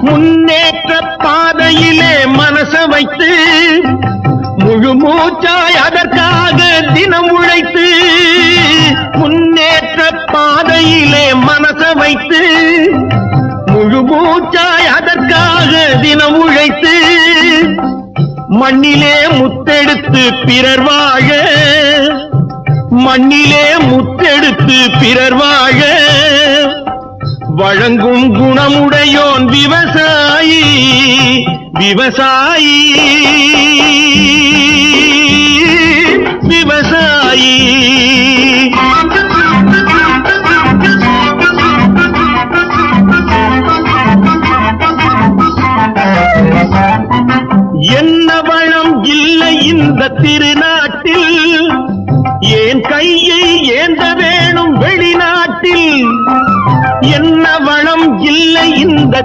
முன்னேற்ற பாதையிலே மனச வைத்து முழு மூச்சாய் அதற்காக தினம் உழைத்து முன்னேற்ற பாதையிலே மனச வைத்து முழு மூச்சாய் அதற்காக தினம் உழைத்து மண்ணிலே முத்தெடுத்து பிறர் வாழ மண்ணிலே முத்தெடுத்து பிறர் வாழ வழங்கும் குணமுடையோன் விவசாயி விவசாயி விவசாயி என்ன வளம் இல்லை இந்த திருநாட்டில் ஏன் கையை ஏந்த வேணும் வெளிநாட்டில் என்ன வளம் இல்லை இந்த